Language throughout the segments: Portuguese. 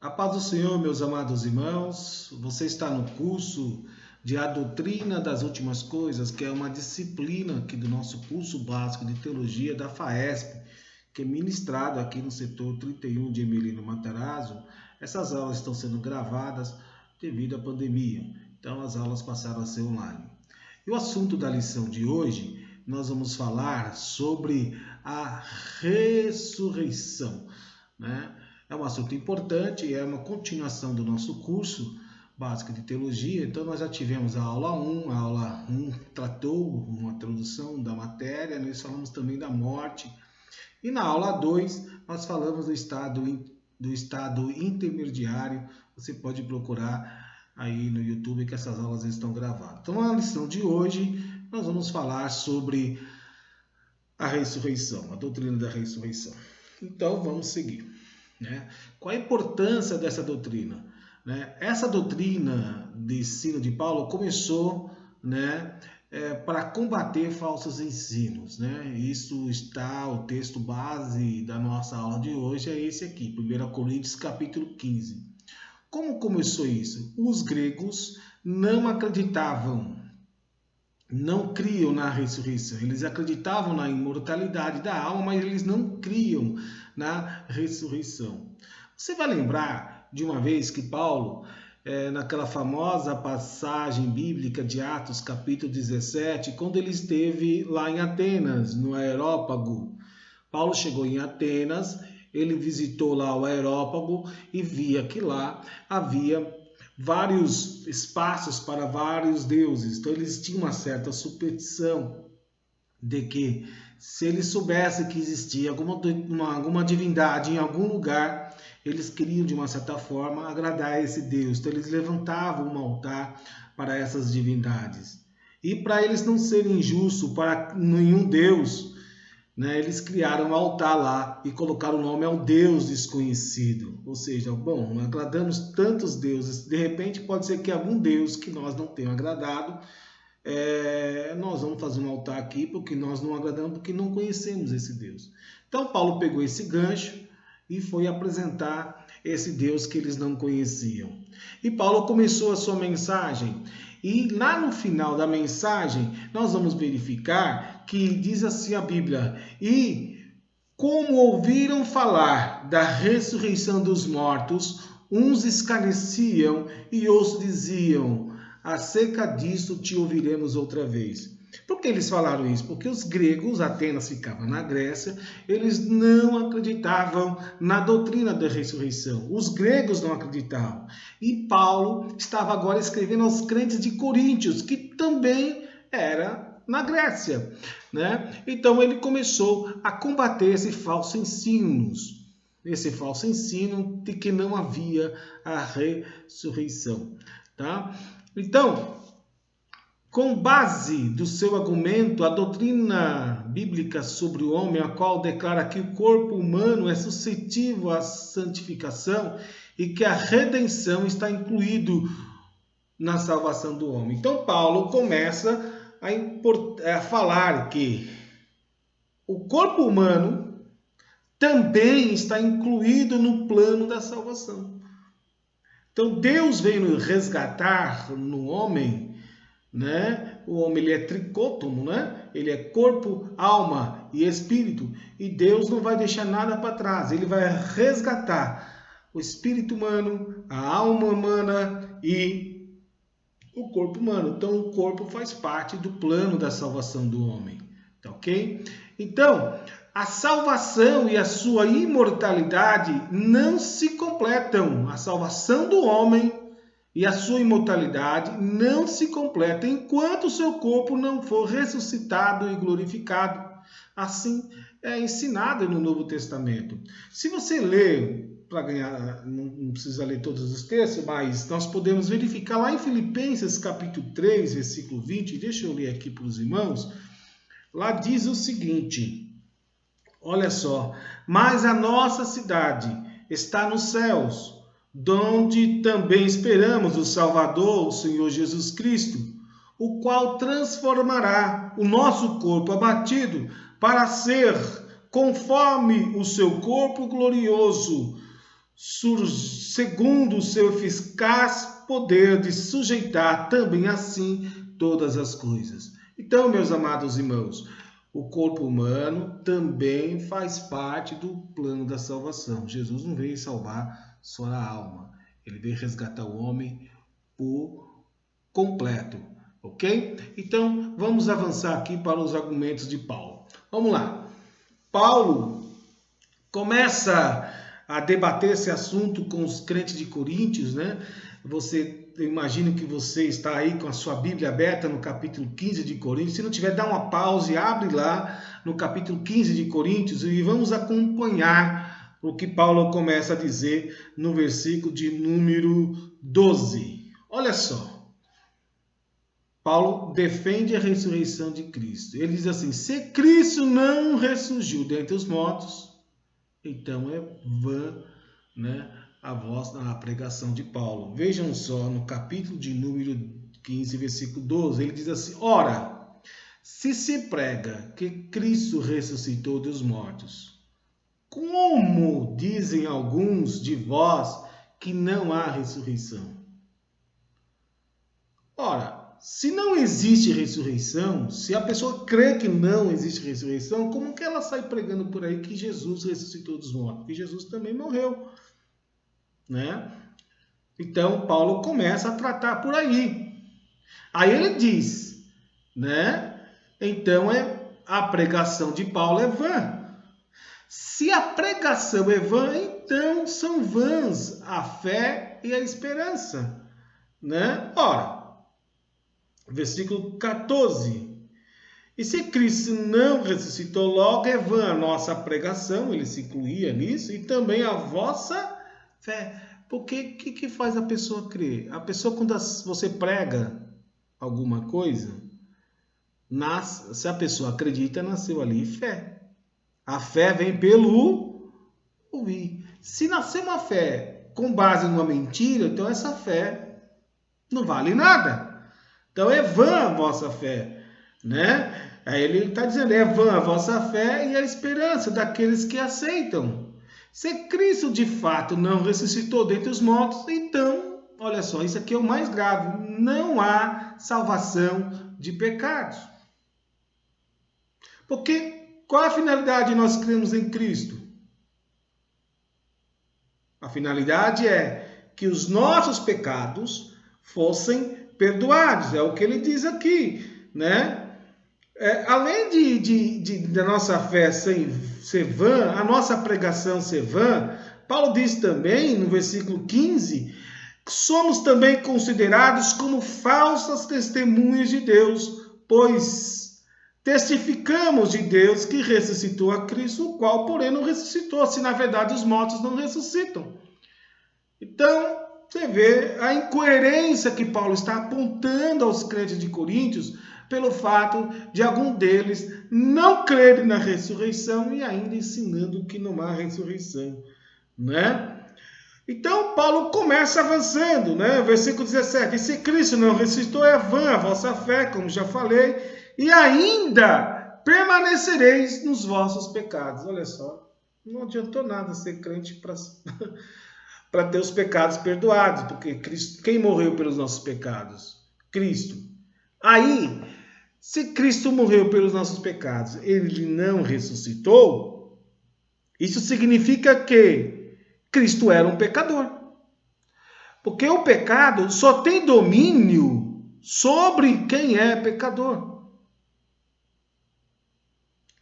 A paz do Senhor, meus amados irmãos, você está no curso de A Doutrina das Últimas Coisas, que é uma disciplina aqui do nosso curso básico de teologia da FAESP, que é ministrado aqui no setor 31 de Emelino Matarazzo. Essas aulas estão sendo gravadas devido à pandemia, então as aulas passaram a ser online. E o assunto da lição de hoje, nós vamos falar sobre a ressurreição, né? É um assunto importante, é uma continuação do nosso curso básico de teologia. Então nós já tivemos a aula 1, a aula 1 tratou uma introdução da matéria, nós falamos também da morte. E na aula 2 nós falamos do estado intermediário. Você pode procurar aí no YouTube que essas aulas estão gravadas. Então na lição de hoje nós vamos falar sobre a ressurreição, a doutrina da ressurreição. Então vamos seguir. Qual a importância dessa doutrina? Essa doutrina de ensino de Paulo começou para combater falsos ensinos. Isso está, o texto base da nossa aula de hoje é esse aqui, 1 Coríntios capítulo 15. Como começou isso? Os gregos não acreditavam, não criam na ressurreição. Eles acreditavam na imortalidade da alma, mas eles não criam na ressurreição. Você vai lembrar de uma vez que Paulo, naquela famosa passagem bíblica de Atos, capítulo 17, quando ele esteve lá em Atenas, no Areópago. Paulo chegou em Atenas, ele visitou lá o Areópago e via que lá havia vários espaços para vários deuses. Então eles tinham uma certa superstição de que se eles soubessem que existia alguma divindade em algum lugar, eles queriam de uma certa forma agradar a esse Deus. Então eles levantavam um altar para essas divindades. E para eles não serem injustos para nenhum Deus, eles criaram um altar lá e colocaram o nome ao Deus desconhecido. Ou seja, bom, agradamos tantos deuses, de repente pode ser que algum Deus que nós não tenhamos agradado, nós vamos fazer um altar aqui porque nós não agradamos, porque não conhecemos esse Deus. Então Paulo pegou esse gancho e foi apresentar esse Deus que eles não conheciam. E Paulo começou a sua mensagem. E lá no final da mensagem, nós vamos verificar que diz assim a Bíblia: e como ouviram falar da ressurreição dos mortos, uns escarneciam e outros diziam: acerca disso te ouviremos outra vez. Por que eles falaram isso? Porque os gregos, Atenas ficava na Grécia, eles não acreditavam na doutrina da ressurreição. Os gregos não acreditavam. E Paulo estava agora escrevendo aos crentes de Coríntios, que também era na Grécia. Então ele começou a combater esse falso ensino de que não havia a ressurreição. Tá? Então, com base do seu argumento, a doutrina bíblica sobre o homem, a qual declara que o corpo humano é suscetível à santificação e que a redenção está incluído na salvação do homem. Então Paulo começa a falar que o corpo humano também está incluído no plano da salvação. Então Deus veio nos resgatar no homem. O homem ele é tricótomo, ele é corpo, alma e espírito, e Deus não vai deixar nada para trás, ele vai resgatar o espírito humano, a alma humana e o corpo humano. Então o corpo faz parte do plano da salvação do homem, tá ok? Então a salvação e a sua imortalidade não se completam. A salvação do homem e a sua imortalidade não se completa enquanto o seu corpo não for ressuscitado e glorificado. Assim é ensinado no Novo Testamento. Se você ler, para ganhar, não precisa ler todos os textos, mas nós podemos verificar lá em Filipenses capítulo 3, versículo 20, deixa eu ler aqui para os irmãos, lá diz o seguinte, olha só, mas a nossa cidade está nos céus, donde também esperamos o Salvador, o Senhor Jesus Cristo, o qual transformará o nosso corpo abatido para ser conforme o seu corpo glorioso, segundo o seu eficaz poder de sujeitar também assim todas as coisas. Então, meus amados irmãos, o corpo humano também faz parte do plano da salvação. Jesus não veio salvar só a alma, ele veio resgatar o homem por completo, ok? Então, vamos avançar aqui para os argumentos de Paulo. Vamos lá. Paulo começa a debater esse assunto com os crentes de Coríntios, né? Eu imagino que você está aí com a sua Bíblia aberta no capítulo 15 de Coríntios. Se não tiver, dá uma pausa e abre lá no capítulo 15 de Coríntios e vamos acompanhar o que Paulo começa a dizer no versículo de número 12. Olha só. Paulo defende a ressurreição de Cristo. Ele diz assim: se Cristo não ressurgiu dentre os mortos, então é vã, né, a pregação de Paulo. Vejam só, no capítulo de número 15, versículo 12, ele diz assim: ora, se prega que Cristo ressuscitou dos mortos, como dizem alguns de vós que não há ressurreição? Ora, se não existe ressurreição, se a pessoa crê que não existe ressurreição, como que ela sai pregando por aí que Jesus ressuscitou dos mortos? Que Jesus também morreu, né? Então, Paulo começa a tratar por aí. Aí ele diz, né? Então, a pregação de Paulo é vã. Se a pregação é vã, então são vãs a fé e a esperança, né? Ora, versículo 14. E se Cristo não ressuscitou logo, é vã a nossa pregação, ele se incluía nisso, e também a vossa fé. Porque o que faz a pessoa crer? A pessoa, quando você prega alguma coisa, se a pessoa acredita, nasceu ali fé. A fé vem pelo ouvir. Se nascer uma fé com base numa mentira, então essa fé não vale nada. Então é vã a vossa fé, né? Aí ele está dizendo, é vã a vossa fé e a esperança daqueles que aceitam. Se Cristo de fato não ressuscitou dentre os mortos, então, olha só, isso aqui é o mais grave, não há salvação de pecados. Porque qual a finalidade de nós cremos em Cristo? A finalidade é que os nossos pecados fossem perdoados, é o que ele diz aqui, né? Além da nossa fé ser vã, a nossa pregação ser vã, Paulo diz também, no versículo 15, que somos também considerados como falsas testemunhas de Deus, pois testificamos de Deus que ressuscitou a Cristo, o qual, porém, não ressuscitou, se na verdade os mortos não ressuscitam. Então, você vê a incoerência que Paulo está apontando aos crentes de Coríntios pelo fato de algum deles não crerem na ressurreição e ainda ensinando que não há ressurreição, né? Então, Paulo começa avançando, né? Versículo 17. E se Cristo não ressuscitou, é vã a vossa fé, como já falei, e ainda permanecereis nos vossos pecados. Olha só, não adiantou nada ser crente para ter os pecados perdoados, porque Cristo, quem morreu pelos nossos pecados? Cristo. Aí, se Cristo morreu pelos nossos pecados, ele não ressuscitou, isso significa que Cristo era um pecador. Porque o pecado só tem domínio sobre quem é pecador.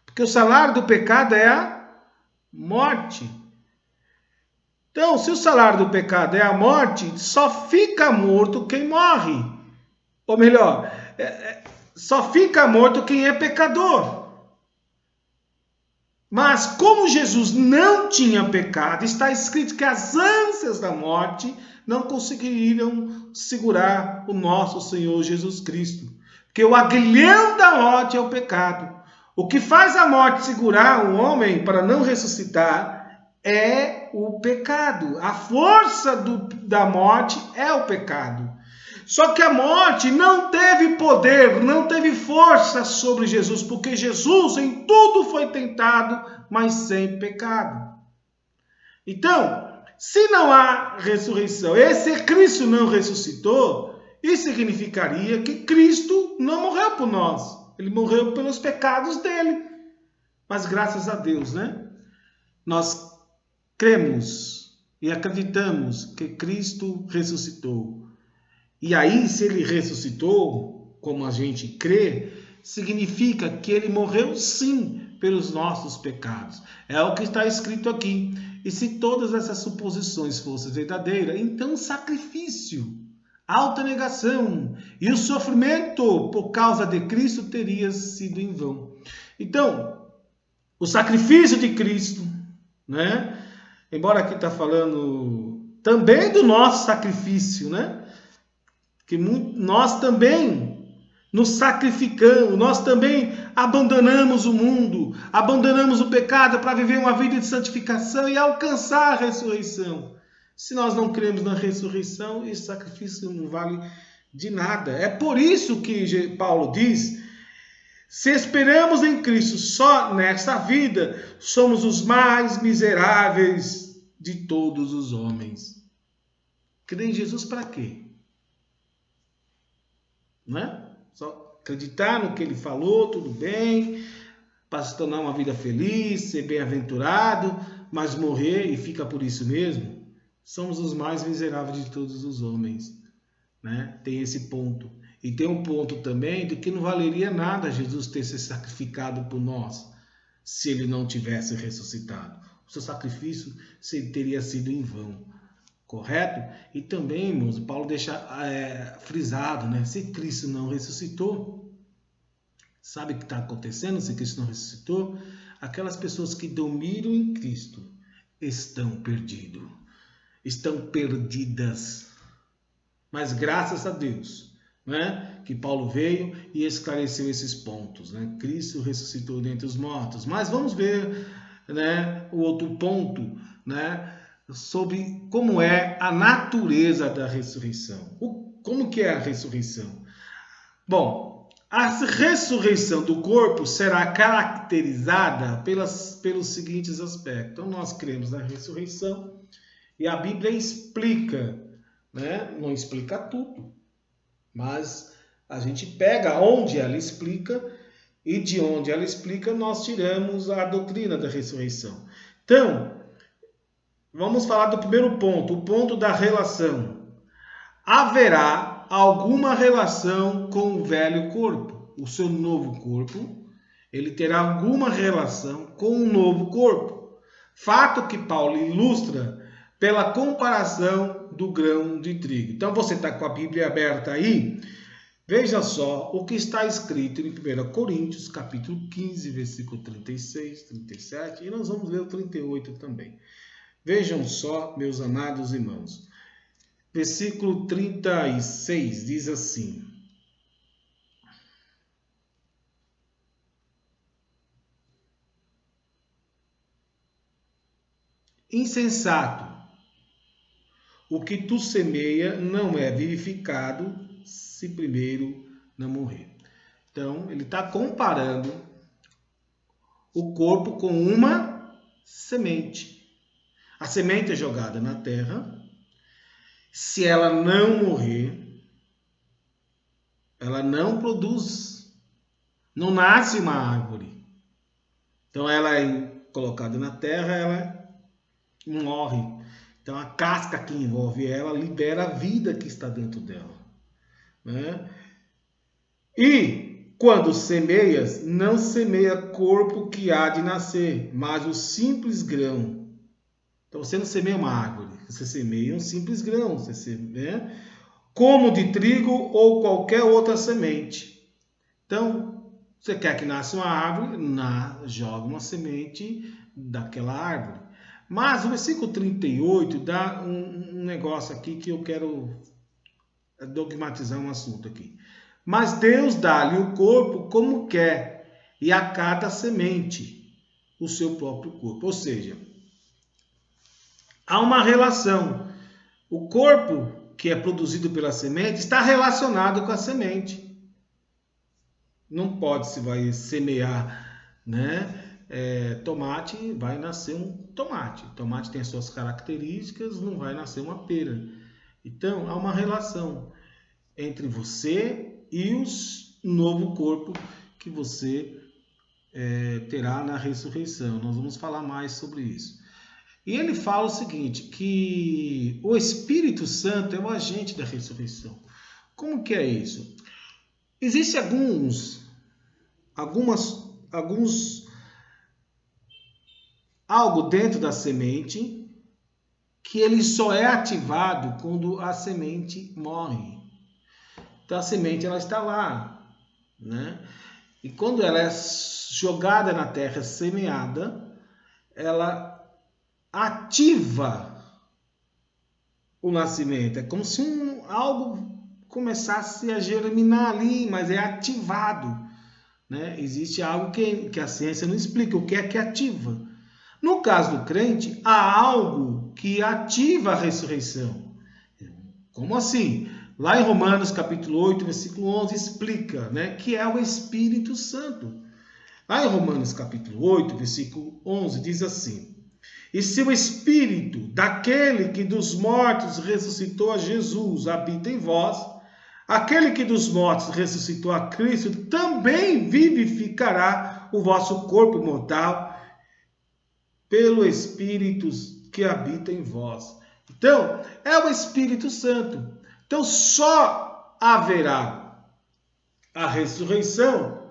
Porque o salário do pecado é a morte. Então, se o salário do pecado é a morte, só fica morto quem morre. Ou melhor, só fica morto quem é pecador. Mas como Jesus não tinha pecado, está escrito que as ânsias da morte não conseguiriam segurar o nosso Senhor Jesus Cristo. Porque o aguilhão da morte é o pecado. O que faz a morte segurar o homem para não ressuscitar é o pecado. A força da morte é o pecado. Só que a morte não teve poder, não teve força sobre Jesus, porque Jesus em tudo foi tentado, mas sem pecado. Então, se não há ressurreição, e se Cristo não ressuscitou, isso significaria que Cristo não morreu por nós. Ele morreu pelos pecados dele. Mas graças a Deus, né? Nós cremos e acreditamos que Cristo ressuscitou. E aí, se ele ressuscitou, como a gente crê, significa que ele morreu sim pelos nossos pecados. É o que está escrito aqui. E se todas essas suposições fossem verdadeiras, então o sacrifício, a autonegação e o sofrimento por causa de Cristo teria sido em vão. Então, o sacrifício de Cristo, né? Embora aqui está falando também do nosso sacrifício, né? Que nós também nos sacrificamos, nós também abandonamos o mundo, abandonamos o pecado para viver uma vida de santificação e alcançar a ressurreição. Se nós não cremos na ressurreição, esse sacrifício não vale de nada. É por isso que Paulo diz: se esperamos em Cristo só nesta vida, somos os mais miseráveis de todos os homens. Crer em Jesus para quê? Né? Só acreditar no que ele falou, tudo bem, para se tornar uma vida feliz, ser bem-aventurado, mas morrer e fica por isso mesmo? Somos os mais miseráveis de todos os homens, né? Tem esse ponto. E tem um ponto também de que não valeria nada Jesus ter se sacrificado por nós, se ele não tivesse ressuscitado. O seu sacrifício teria sido em vão. Correto? E também, irmãos, Paulo deixa frisado, né? Se Cristo não ressuscitou, sabe o que está acontecendo se Cristo não ressuscitou? Aquelas pessoas que dormiram em Cristo estão perdidas. Estão perdidas. Mas graças a Deus, né? Que Paulo veio e esclareceu esses pontos, né? Cristo ressuscitou dentre os mortos. Mas vamos ver, né, o outro ponto, né? Sobre como é a natureza da ressurreição. Como que é a ressurreição? Bom, a ressurreição do corpo será caracterizada pelos seguintes aspectos. Então, nós cremos na ressurreição e a Bíblia explica, né? Não explica tudo, mas a gente pega onde ela explica e de onde ela explica nós tiramos a doutrina da ressurreição. Então, vamos falar do primeiro ponto, o ponto da relação. Haverá alguma relação com o velho corpo. O seu novo corpo, ele terá alguma relação com o novo corpo. Fato que Paulo ilustra pela comparação do grão de trigo. Então você está com a Bíblia aberta aí? Veja só o que está escrito em 1 Coríntios, capítulo 15, versículo 36, 37, e nós vamos ler o 38 também. Vejam só, meus amados irmãos. Versículo 36 diz assim: insensato, o que tu semeia não é vivificado se primeiro não morrer. Então, ele está comparando o corpo com uma semente. A semente é jogada na terra. Se ela não morrer, ela não produz, não nasce uma árvore. Então ela é colocada na terra, ela morre. Então a casca que envolve ela libera a vida que está dentro dela, né? E quando semeias, não semeia corpo que há de nascer, mas o simples grão. Então você não semeia uma árvore, você semeia um simples grão, você semeia, como de trigo ou qualquer outra semente. Então, você quer que nasça uma árvore, joga uma semente daquela árvore. Mas o versículo 38 dá um negócio aqui que eu quero dogmatizar um assunto aqui. Mas Deus dá-lhe o corpo como quer, e a cada semente o seu próprio corpo. Ou seja, há uma relação. O corpo que é produzido pela semente está relacionado com a semente. Não pode se vai semear, né, tomate, vai nascer um tomate. Tomate tem as suas características, não vai nascer uma pera. Então, há uma relação entre você e o novo corpo que você terá na ressurreição. Nós vamos falar mais sobre isso. E ele fala o seguinte, que o Espírito Santo é o agente da ressurreição. Como que é isso? Existem algo dentro da semente que ele só é ativado quando a semente morre. Então a semente ela está lá, né? E quando ela é jogada na terra, semeada, ela ativa o nascimento. É como se algo começasse a germinar ali, mas é ativado, né? Existe algo que a ciência não explica, o que é que ativa. No caso do crente, há algo que ativa a ressurreição. Como assim? Lá em Romanos capítulo 8, versículo 11, explica, né, que é o Espírito Santo. Lá em Romanos capítulo 8, versículo 11, diz assim: e se o Espírito daquele que dos mortos ressuscitou a Jesus habita em vós, aquele que dos mortos ressuscitou a Cristo também vivificará o vosso corpo mortal pelo Espírito que habita em vós. Então, é o Espírito Santo. Então, só haverá a ressurreição,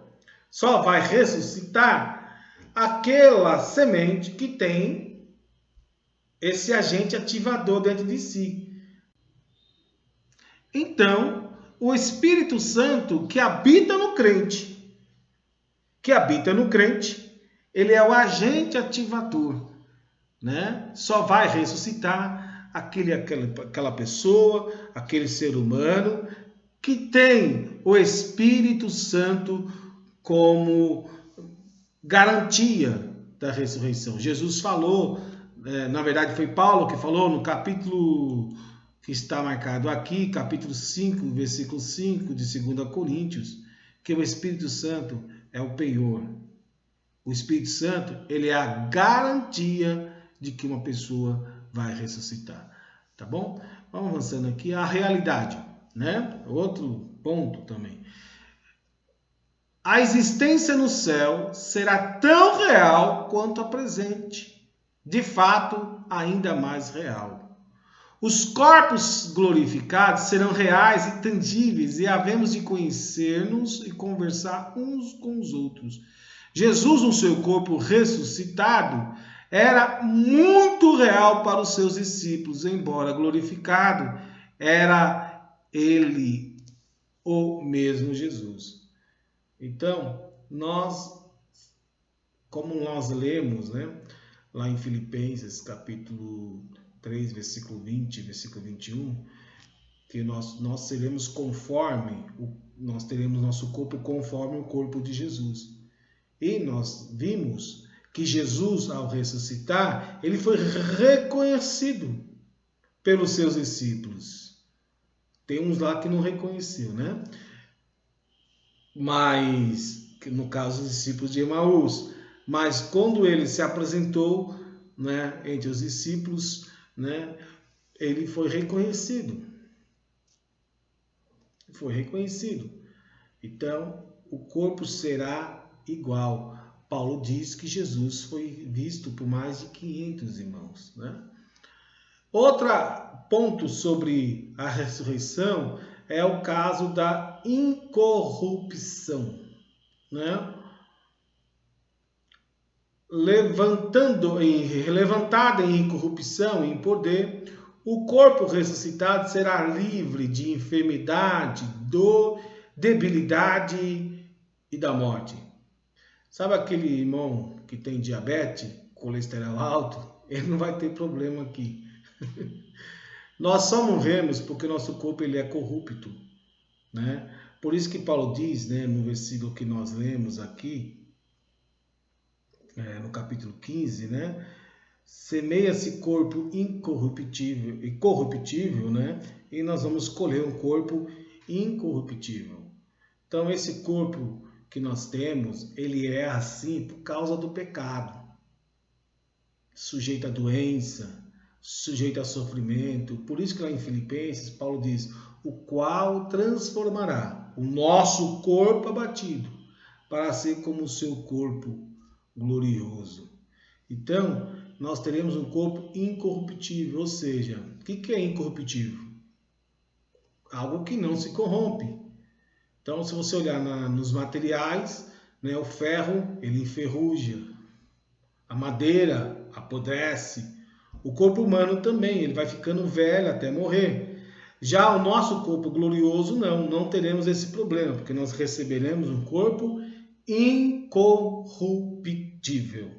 só vai ressuscitar aquela semente que tem esse agente ativador dentro de si. Então, o Espírito Santo que habita no crente, ele é o agente ativador, né? Só vai ressuscitar aquela pessoa, aquele ser humano que tem o Espírito Santo como garantia da ressurreição. Jesus falou, na verdade foi Paulo que falou no capítulo que está marcado aqui, capítulo 5, versículo 5 de 2 Coríntios, que o Espírito Santo é o penhor. O Espírito Santo, ele é a garantia de que uma pessoa vai ressuscitar. Tá bom? Vamos avançando aqui. A realidade, né? Outro ponto também. A existência no céu será tão real quanto a presente. De fato, ainda mais real. Os corpos glorificados serão reais e tangíveis e havemos de conhecer-nos e conversar uns com os outros. Jesus, no seu corpo ressuscitado, era muito real para os seus discípulos, embora glorificado, era ele o mesmo Jesus. Então, como nós lemos, né, lá em Filipenses, capítulo 3, versículo 20, versículo 21, que nós seremos nós teremos nosso corpo conforme o corpo de Jesus. E nós vimos que Jesus, ao ressuscitar, ele foi reconhecido pelos seus discípulos. Tem uns lá que não reconheceu, né? Mas, no caso, os discípulos de Emaús. Mas quando ele se apresentou, né, entre os discípulos, né, ele foi reconhecido. Foi reconhecido. Então, o corpo será igual. Paulo diz que Jesus foi visto por mais de 500 irmãos, né? Outro ponto sobre a ressurreição é o caso da incorrupção, né? Levantada em incorrupção e em poder, o corpo ressuscitado será livre de enfermidade, dor, debilidade e da morte. Sabe aquele irmão que tem diabetes, colesterol alto? Ele não vai ter problema aqui. Nós só morremos porque nosso corpo ele é corrupto, né? Por isso que Paulo diz, né, no versículo que nós lemos aqui, no capítulo 15, né? Semeia-se corpo incorruptível e corruptível, né? E nós vamos colher um corpo incorruptível. Então esse corpo que nós temos, ele é assim por causa do pecado. Sujeito à doença, sujeito a sofrimento. Por isso que lá em Filipenses, Paulo diz, o qual transformará o nosso corpo abatido para ser como o seu corpo glorioso. Então, nós teremos um corpo incorruptível, ou seja, o que é incorruptível? Algo que não se corrompe. Então, se você olhar nos materiais, né, o ferro, ele enferruja, a madeira apodrece, o corpo humano também, ele vai ficando velho até morrer. Já o nosso corpo glorioso, não teremos esse problema, porque nós receberemos um corpo incorruptível.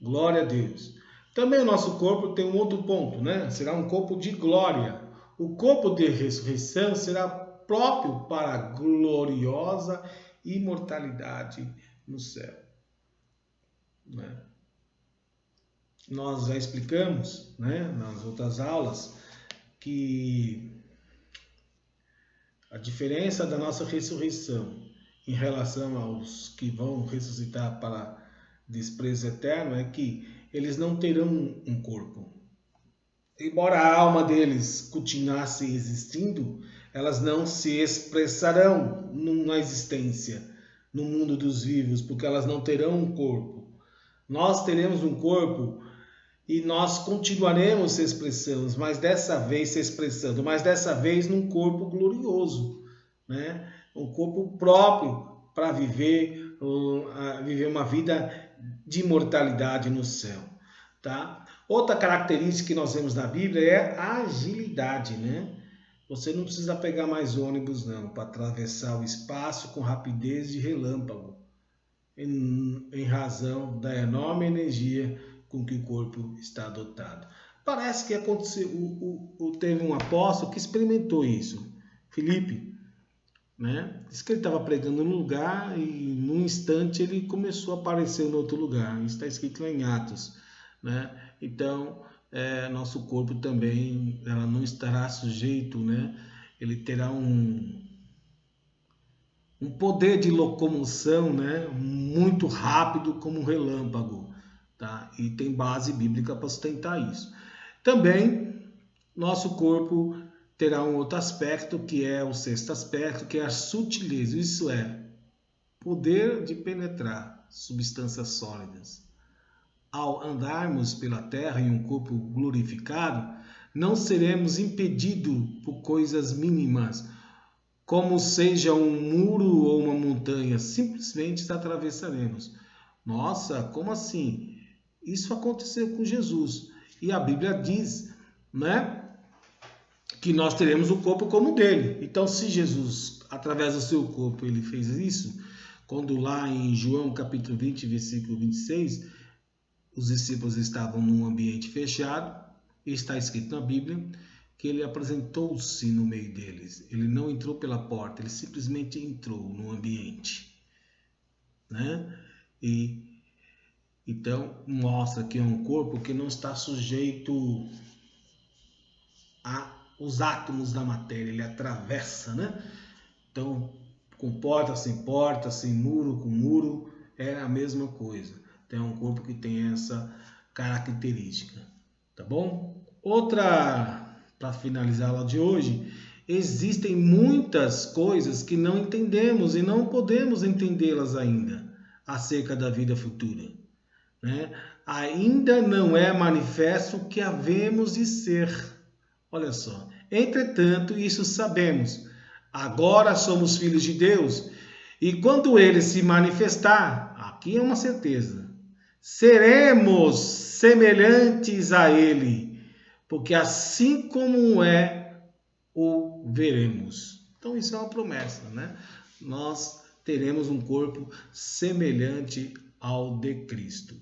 Glória a Deus. Também o nosso corpo tem um outro ponto, né? Será um corpo de glória. O corpo de ressurreição será próprio para a gloriosa imortalidade no céu. Né? Nós já explicamos, né, nas outras aulas, que a diferença da nossa ressurreição em relação aos que vão ressuscitar para desprezo eterno é que eles não terão um corpo. Embora a alma deles continuasse existindo, elas não se expressarão na existência, no mundo dos vivos, porque elas não terão um corpo. Nós teremos um corpo e nós continuaremos se expressando, mas dessa vez num corpo glorioso, né? Um corpo próprio para viver uma vida de imortalidade no céu, tá? Outra característica que nós vemos na Bíblia é a agilidade, né? Você não precisa pegar mais ônibus não para atravessar o espaço com rapidez de relâmpago, em razão da enorme energia com que o corpo está dotado. Parece que aconteceu, teve um apóstolo que experimentou isso, Filipe, né? Diz que ele estava pregando num lugar e num instante ele começou a aparecer em outro lugar. Isso está escrito lá em Atos, né? Então, nosso corpo também, ela não estará sujeito, né? Ele terá um poder de locomoção, né? Muito rápido como um relâmpago, tá? E tem base bíblica para sustentar isso. Também, nosso corpo terá um outro aspecto, que é o sexto aspecto, que é a sutileza. Isso é, poder de penetrar substâncias sólidas. Ao andarmos pela terra em um corpo glorificado, não seremos impedidos por coisas mínimas, como seja um muro ou uma montanha, simplesmente atravessaremos. Nossa, como assim? Isso aconteceu com Jesus. E a Bíblia diz, né, que nós teremos o corpo como o dele. Então, se Jesus, através do seu corpo, ele fez isso, quando lá em João capítulo 20, versículo 26, os discípulos estavam num ambiente fechado, e está escrito na Bíblia que ele apresentou-se no meio deles. Ele não entrou pela porta, ele simplesmente entrou no ambiente, né? E então mostra que é um corpo que não está sujeito aos átomos da matéria, ele atravessa, né? Então, com porta, sem muro, com muro, é a mesma coisa. Então, é um corpo que tem essa característica, tá bom? Outra, para finalizar a aula de hoje, existem muitas coisas que não entendemos e não podemos entendê-las ainda acerca da vida futura, né? Ainda não é manifesto o que havemos de ser. Olha só. Entretanto, isso sabemos. Agora somos filhos de Deus e quando ele se manifestar, aqui é uma certeza, seremos semelhantes a ele, porque assim como é, o veremos. Então isso é uma promessa, né? Nós teremos um corpo semelhante ao de Cristo,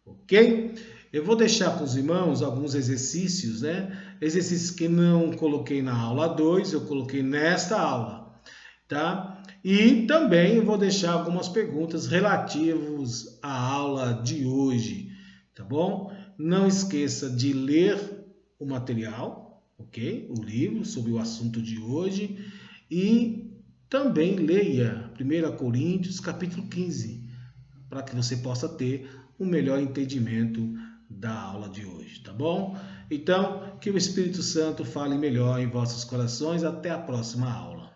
ok? Eu vou deixar para os irmãos alguns exercícios, né? Exercícios que não coloquei na aula 2, eu coloquei nesta aula, tá? E também eu vou deixar algumas perguntas relativas à aula de hoje, tá bom? Não esqueça de ler o material, ok? O livro sobre o assunto de hoje e também leia 1 Coríntios capítulo 15, para que você possa ter um melhor entendimento da aula de hoje, tá bom? Então, que o Espírito Santo fale melhor em vossos corações. Até a próxima aula.